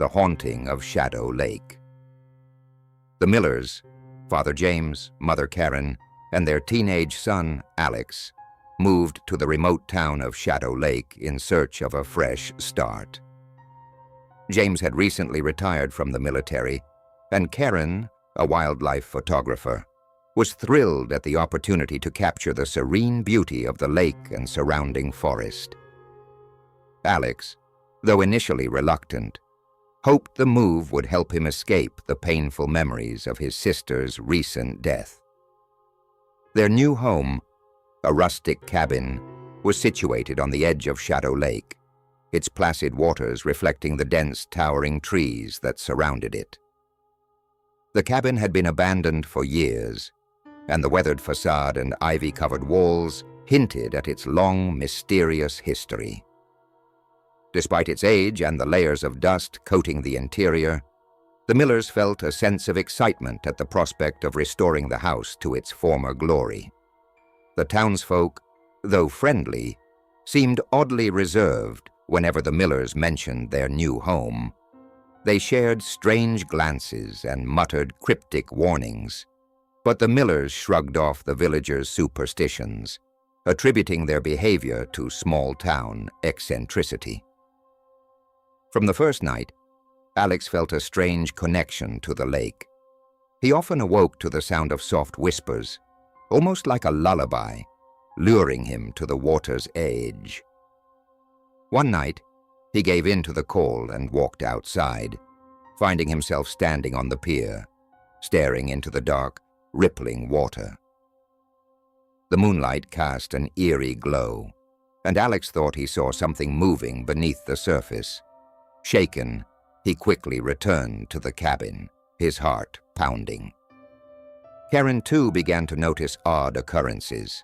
The Haunting of Shadow Lake. The Millers, Father James, Mother Karen, and their teenage son, Alex, moved to the remote town of Shadow Lake in search of a fresh start. James had recently retired from the military, and Karen, a wildlife photographer, was thrilled at the opportunity to capture the serene beauty of the lake and surrounding forest. Alex, though initially reluctant, hoped the move would help him escape the painful memories of his sister's recent death. Their new home, a rustic cabin, was situated on the edge of Shadow Lake, its placid waters reflecting the dense, towering trees that surrounded it. The cabin had been abandoned for years, and the weathered facade and ivy-covered walls hinted at its long, mysterious history. Despite its age and the layers of dust coating the interior, the Millers felt a sense of excitement at the prospect of restoring the house to its former glory. The townsfolk, though friendly, seemed oddly reserved whenever the Millers mentioned their new home. They shared strange glances and muttered cryptic warnings, but the Millers shrugged off the villagers' superstitions, attributing their behavior to small-town eccentricity. From the first night, Alex felt a strange connection to the lake. He often awoke to the sound of soft whispers, almost like a lullaby, luring him to the water's edge. One night, he gave in to the call and walked outside, finding himself standing on the pier, staring into the dark, rippling water. The moonlight cast an eerie glow, and Alex thought he saw something moving beneath the surface. Shaken, he quickly returned to the cabin, his heart pounding. Karen, too, began to notice odd occurrences.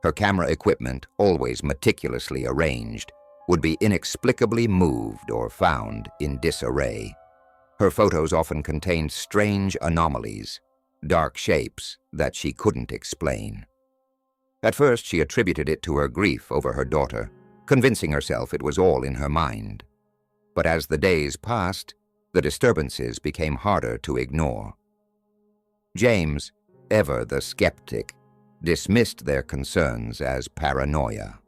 Her camera equipment, always meticulously arranged, would be inexplicably moved or found in disarray. Her photos often contained strange anomalies, dark shapes that she couldn't explain. At first, she attributed it to her grief over her daughter, convincing herself it was all in her mind. But as the days passed, the disturbances became harder to ignore. James, ever the skeptic, dismissed their concerns as paranoia.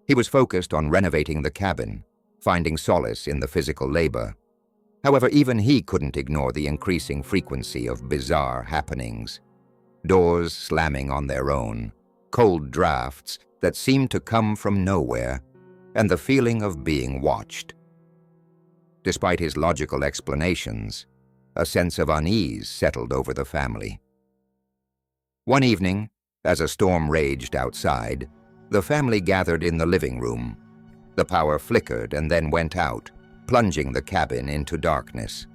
He was focused on renovating the cabin, finding solace in the physical labor. However, even he couldn't ignore the increasing frequency of bizarre happenings. Doors slamming on their own, cold drafts that seemed to come from nowhere, and the feeling of being watched. Despite his logical explanations, a sense of unease settled over the family. One evening, as a storm raged outside, the family gathered in the living room. The power flickered and then went out, plunging the cabin into darkness.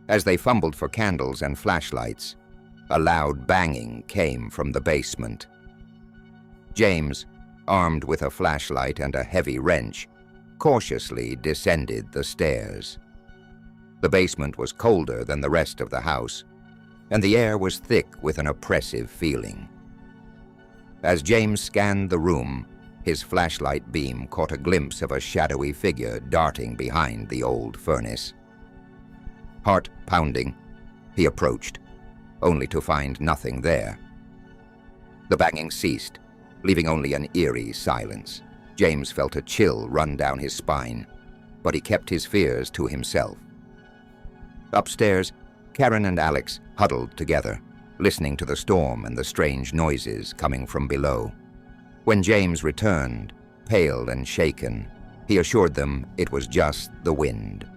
As they fumbled for candles and flashlights, a loud banging came from the basement. James, armed with a flashlight and a heavy wrench, cautiously descended the stairs. The basement was colder than the rest of the house, and the air was thick with an oppressive feeling. As James scanned the room, his flashlight beam caught a glimpse of a shadowy figure darting behind the old furnace. Heart pounding, he approached, only to find nothing there. The banging ceased, leaving only an eerie silence. James felt a chill run down his spine, but he kept his fears to himself. Upstairs, Karen and Alex huddled together, listening to the storm and the strange noises coming from below. When James returned, pale and shaken, he assured them it was just the wind.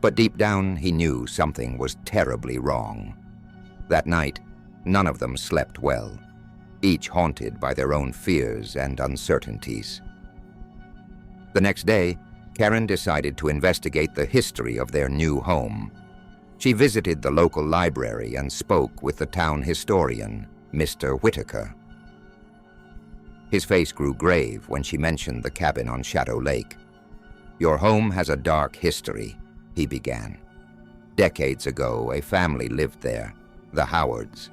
But deep down, he knew something was terribly wrong. That night, none of them slept well, each haunted by their own fears and uncertainties. The next day, Karen decided to investigate the history of their new home. She visited the local library and spoke with the town historian, Mr. Whitaker. His face grew grave when she mentioned the cabin on Shadow Lake. "Your home has a dark history," he began. "Decades ago, a family lived there, the Howards.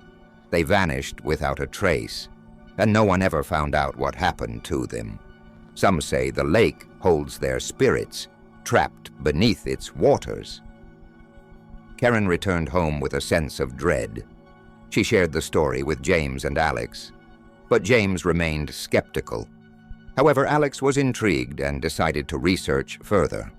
They vanished without a trace, and no one ever found out what happened to them. Some say the lake holds their spirits, trapped beneath its waters. Karen returned home with a sense of dread. She shared the story with James and Alex, but James remained skeptical. However, Alex was intrigued and decided to research further.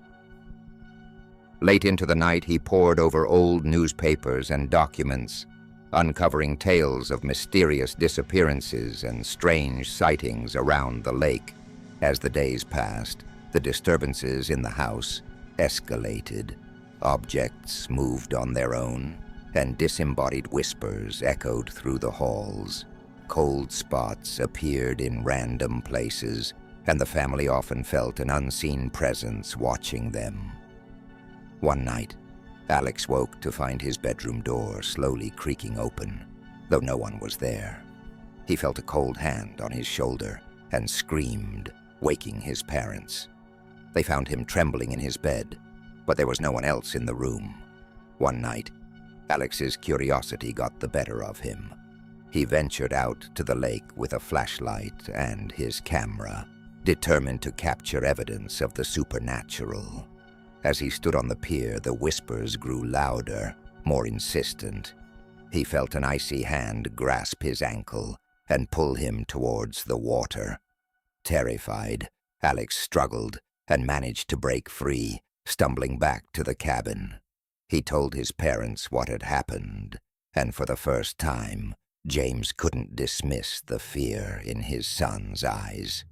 Late into the night, he pored over old newspapers and documents, uncovering tales of mysterious disappearances and strange sightings around the lake. As the days passed, the disturbances in the house escalated. Objects moved on their own, and disembodied whispers echoed through the halls. Cold spots appeared in random places, and the family often felt an unseen presence watching them. One night, Alex woke to find his bedroom door slowly creaking open, though no one was there. He felt a cold hand on his shoulder and screamed, waking his parents. They found him trembling in his bed, but there was no one else in the room. One night, Alex's curiosity got the better of him. He ventured out to the lake with a flashlight and his camera, determined to capture evidence of the supernatural. As he stood on the pier, the whispers grew louder, more insistent. He felt an icy hand grasp his ankle and pull him towards the water. Terrified, Alex struggled and managed to break free, stumbling back to the cabin. He told his parents what had happened, and for the first time, James couldn't dismiss the fear in his son's eyes.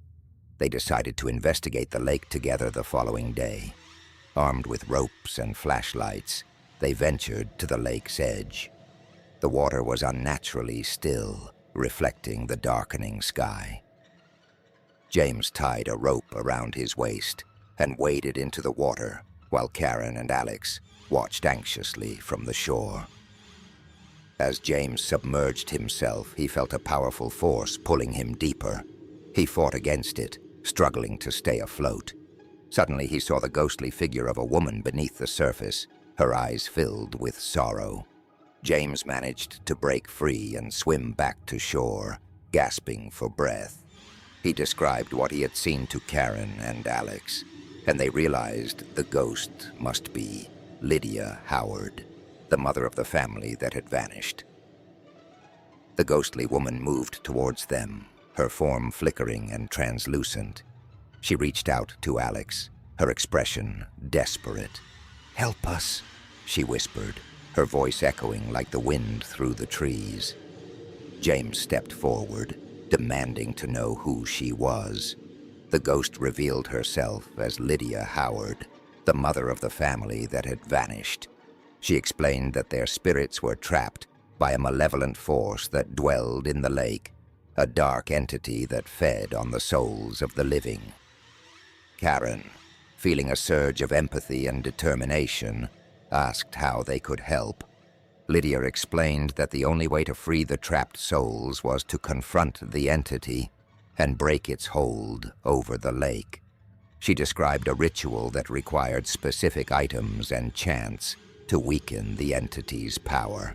They decided to investigate the lake together the following day. Armed with ropes and flashlights, they ventured to the lake's edge. The water was unnaturally still, reflecting the darkening sky. James tied a rope around his waist and waded into the water while Karen and Alex watched anxiously from the shore. As James submerged himself, he felt a powerful force pulling him deeper. He fought against it, struggling to stay afloat. Suddenly, he saw the ghostly figure of a woman beneath the surface, her eyes filled with sorrow. James managed to break free and swim back to shore, gasping for breath. He described what he had seen to Karen and Alex, and they realized the ghost must be Lydia Howard, the mother of the family that had vanished. The ghostly woman moved towards them, her form flickering and translucent. She reached out to Alex, her expression desperate. "Help us," she whispered, her voice echoing like the wind through the trees. James stepped forward, demanding to know who she was. The ghost revealed herself as Lydia Howard, the mother of the family that had vanished. She explained that their spirits were trapped by a malevolent force that dwelled in the lake, a dark entity that fed on the souls of the living. Karen, feeling a surge of empathy and determination, asked how they could help. Lydia explained that the only way to free the trapped souls was to confront the entity and break its hold over the lake. She described a ritual that required specific items and chants to weaken the entity's power.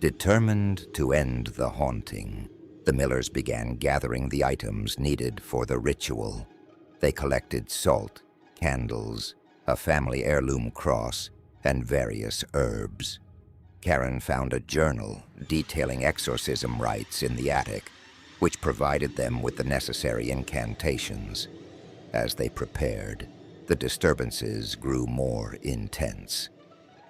Determined to end the haunting, the Millers began gathering the items needed for the ritual. They collected salt, candles, a family heirloom cross, and various herbs. Karen found a journal detailing exorcism rites in the attic, which provided them with the necessary incantations. As they prepared, the disturbances grew more intense.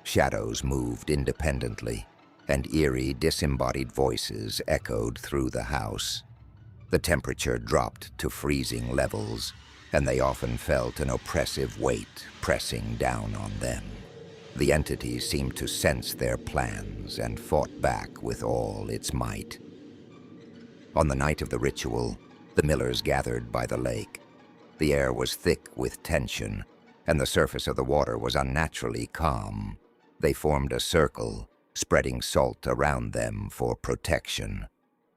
Shadows moved independently, and eerie, disembodied voices echoed through the house. The temperature dropped to freezing levels, and they often felt an oppressive weight pressing down on them. The entity seemed to sense their plans and fought back with all its might. On the night of the ritual, the Millers gathered by the lake. The air was thick with tension, and the surface of the water was unnaturally calm. They formed a circle, spreading salt around them for protection.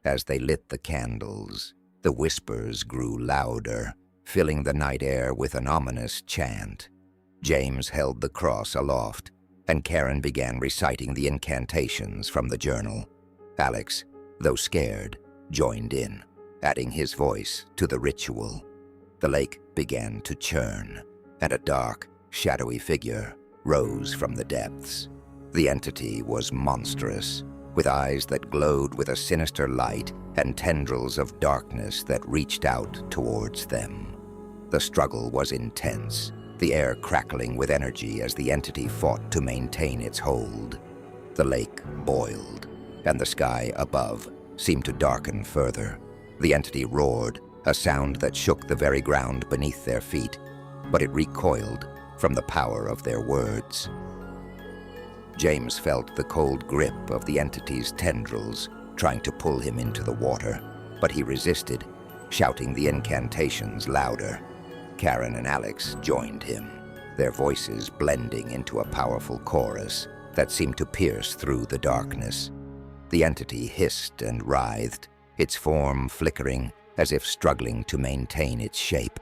As they lit the candles, the whispers grew louder, filling the night air with an ominous chant. James held the cross aloft, and Karen began reciting the incantations from the journal. Alex, though scared, joined in, adding his voice to the ritual. The lake began to churn. and a dark, shadowy figure rose from the depths. The entity was monstrous, with eyes that glowed with a sinister light and tendrils of darkness that reached out towards them. The struggle was intense, the air crackling with energy as the entity fought to maintain its hold. The lake boiled, and the sky above seemed to darken further. The entity roared, a sound that shook the very ground beneath their feet, but it recoiled from the power of their words. James felt the cold grip of the entity's tendrils trying to pull him into the water, but he resisted, shouting the incantations louder. Karen and Alex joined him, their voices blending into a powerful chorus that seemed to pierce through the darkness. The entity hissed and writhed, its form flickering as if struggling to maintain its shape.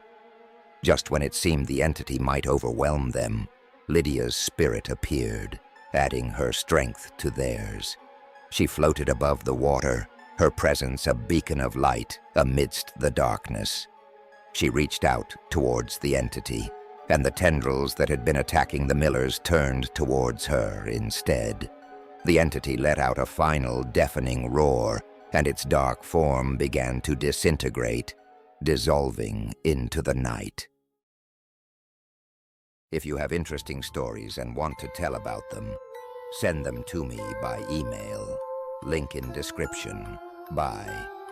Just when it seemed the entity might overwhelm them, Lydia's spirit appeared, adding her strength to theirs. She floated above the water, her presence a beacon of light amidst the darkness. She reached out towards the entity, and the tendrils that had been attacking the Millers turned towards her instead. The entity let out a final deafening roar, and its dark form began to disintegrate, dissolving into the night. If you have interesting stories and want to tell about them, send them to me by email. Link in description. Bye.